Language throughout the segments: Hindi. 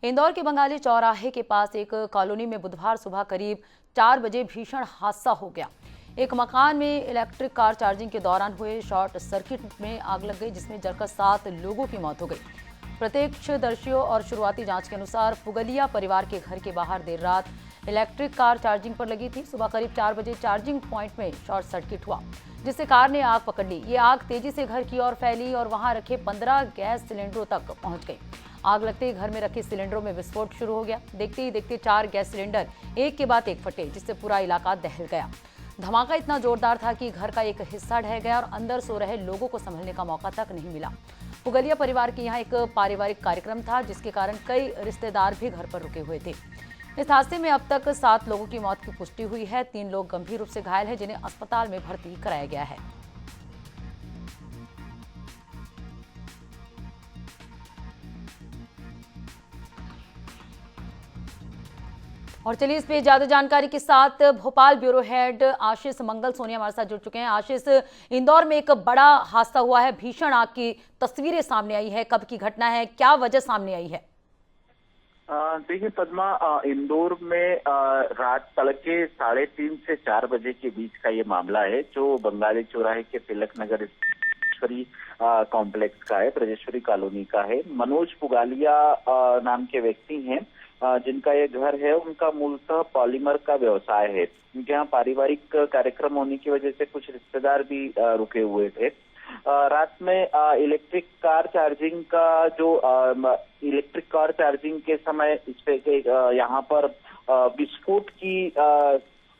इंदौर के बंगाली चौराहे के पास एक कॉलोनी में बुधवार सुबह करीब 4 बजे भीषण हादसा हो गया। एक मकान में इलेक्ट्रिक कार चार्जिंग के दौरान हुए शॉर्ट सर्किट में आग लग गई, जिसमें जलकर 7 लोगों की मौत हो गई। प्रत्यक्षदर्शियों और शुरुआती जांच के अनुसार पुगलिया परिवार के घर के बाहर देर रात इलेक्ट्रिक कार चार्जिंग पर लगी थी। सुबह करीब 4 बजे चार्जिंग पॉइंट में शॉर्ट सर्किट हुआ, जिससे कार ने आग पकड़ ली। ये आग तेजी से घर की ओर फैली और वहां रखे 15 गैस सिलेंडरों तक पहुंच गई। आग लगते ही घर में रखे सिलेंडरों में विस्फोट शुरू हो गया। देखते ही देखते 4 गैस सिलेंडर एक के बाद एक फटे, जिससे पूरा इलाका दहल गया। धमाका इतना जोरदार था कि घर का एक हिस्सा ढह गया और अंदर सो रहे लोगों को संभलने का मौका तक नहीं मिला। पुगलिया परिवार के यहाँ एक पारिवारिक कार्यक्रम था, जिसके कारण कई रिश्तेदार भी घर पर रुके हुए थे। इस हादसे में अब तक 7 लोगों की मौत की पुष्टि हुई है। 3 लोग गंभीर रूप से घायल हैं, जिन्हें अस्पताल में भर्ती कराया गया है। और चलिए इस पे ज्यादा जानकारी के साथ भोपाल ब्यूरो हेड आशीष मंगल सोनिया हमारे साथ जुड़ चुके हैं। आशीष, इंदौर में एक बड़ा हादसा हुआ है, भीषण आग की तस्वीरें सामने आई है, कब की घटना है, क्या वजह सामने आई है? देखिए पद्मा, इंदौर में रात तड़के 3:30 से 4 बजे के बीच का ये मामला है, जो बंगाली चौराहे के तिलक नगर ब्रजेश्वरी कॉम्प्लेक्स का है, ब्रजेश्वरी कॉलोनी का है। मनोज पुगालिया नाम के व्यक्ति हैं, जिनका ये घर है। उनका मूलतः पॉलीमर का व्यवसाय है। उनके यहाँ पारिवारिक कार्यक्रम होने की वजह से कुछ रिश्तेदार भी रुके हुए थे। रात में इलेक्ट्रिक कार चार्जिंग के समय इस पे यहाँ पर विस्फोट की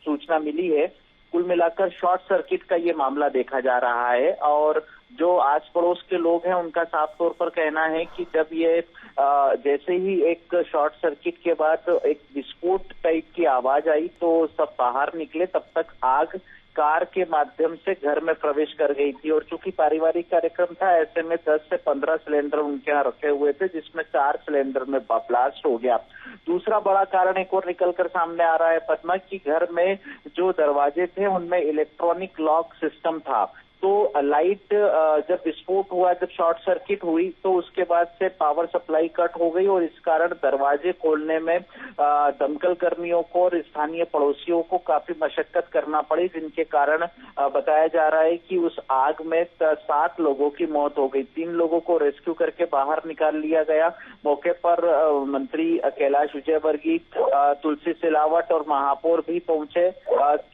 सूचना मिली है। कुल मिलाकर शॉर्ट सर्किट का ये मामला देखा जा रहा है और जो आस पड़ोस के लोग हैं उनका साफ तौर पर कहना है कि जब ये जैसे ही एक शॉर्ट सर्किट के बाद एक विस्फोट टाइप की आवाज आई तो सब बाहर निकले, तब तक आग कार के माध्यम से घर में प्रवेश कर गई थी। और चूंकि पारिवारिक कार्यक्रम था, ऐसे में 10 से 15 सिलेंडर उनके यहाँ रखे हुए थे, जिसमें 4 सिलेंडर में ब्लास्ट हो गया। दूसरा बड़ा कारण एक और निकलकर सामने आ रहा है पद्मा, कि घर में जो दरवाजे थे उनमें इलेक्ट्रॉनिक लॉक सिस्टम था। तो लाइट जब विस्फोट हुआ, जब शॉर्ट सर्किट हुई, तो उसके बाद से पावर सप्लाई कट हो गई और इस कारण दरवाजे खोलने में दमकल कर्मियों को और स्थानीय पड़ोसियों को काफी मशक्कत करना पड़ी, जिनके कारण बताया जा रहा है कि उस आग में 7 लोगों की मौत हो गई। 3 लोगों को रेस्क्यू करके बाहर निकाल लिया गया। मौके पर मंत्री कैलाश विजयवर्गीय, तुलसी सिलावट और महापौर भी पहुंचे।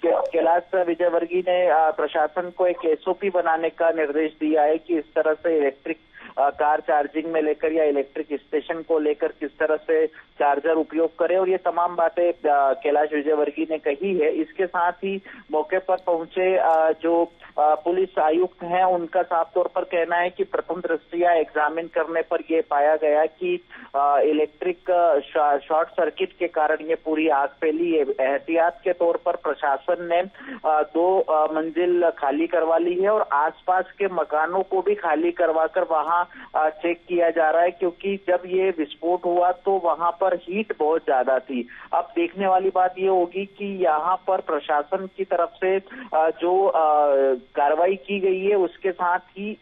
कैलाश विजयवर्गीय ने प्रशासन को एक एसओपी बनाने का निर्देश दिया है कि इस तरह से इलेक्ट्रिक कार चार्जिंग में लेकर या इलेक्ट्रिक स्टेशन को लेकर किस तरह से चार्जर उपयोग करें, और ये तमाम बातें कैलाश विजयवर्गीय ने कही है। इसके साथ ही मौके पर पहुंचे जो पुलिस आयुक्त हैं, उनका साफ तौर पर कहना है कि प्रथम दृष्टया एग्जामिन करने पर यह पाया गया कि इलेक्ट्रिक शॉर्ट सर्किट के कारण ये पूरी आग फैली है। एहतियात के तौर पर प्रशासन ने 2 मंजिल खाली करवा ली है और आसपास के मकानों को भी खाली करवाकर वहां चेक किया जा रहा है, क्योंकि जब ये विस्फोट हुआ तो वहां पर हीट बहुत ज्यादा थी। अब देखने वाली बात ये होगी कि यहाँ पर प्रशासन की तरफ से जो कार्रवाई की गई है, उसके साथ ही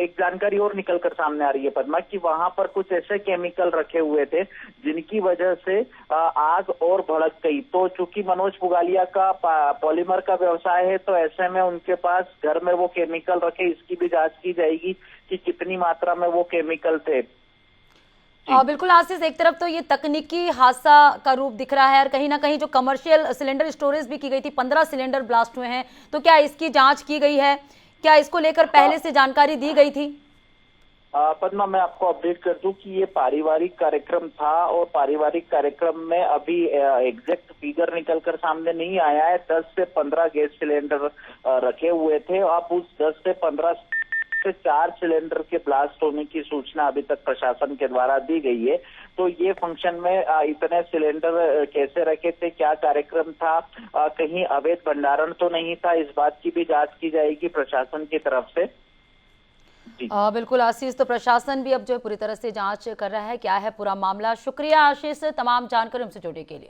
एक जानकारी और निकलकर सामने आ रही है पद्मा, कि वहां पर कुछ ऐसे केमिकल रखे हुए थे जिनकी वजह से आग और भड़क गई। तो चूंकि मनोज पुगालिया का पॉलीमर का व्यवसाय है, तो ऐसे में उनके पास घर में वो केमिकल रखे, इसकी भी जांच की जाएगी कि कितनी मात्रा में वो केमिकल थे। बिल्कुल आशीष, एक तरफ तो ये तकनीकी हादसा का रूप दिख रहा है और कहीं ना कहीं जो कमर्शियल सिलेंडर स्टोरेज भी की गई थी, 15 सिलेंडर ब्लास्ट हुए हैं, तो क्या इसकी जांच की गई है? क्या इसको लेकर पहले से जानकारी दी गई थी? पद्मा, मैं आपको अपडेट कर दूं कि ये पारिवारिक कार्यक्रम था और पारिवारिक कार्यक्रम में अभी एग्जैक्ट फिगर निकलकर सामने नहीं आया है। 10 से 15 गैस सिलेंडर रखे हुए थे। अब उस 10 से 15 से 4 सिलेंडर के ब्लास्ट होने की सूचना अभी तक प्रशासन के द्वारा दी गई है। तो ये फंक्शन में इतने सिलेंडर कैसे रखे थे, क्या कार्यक्रम था, कहीं अवैध भंडारण तो नहीं था, इस बात की भी जांच की जाएगी प्रशासन की तरफ से। बिल्कुल आशीष, तो प्रशासन भी अब जो है पूरी तरह से जांच कर रहा है क्या है पूरा मामला। शुक्रिया आशीष, तमाम जानकारी हमसे जुड़ने के लिए।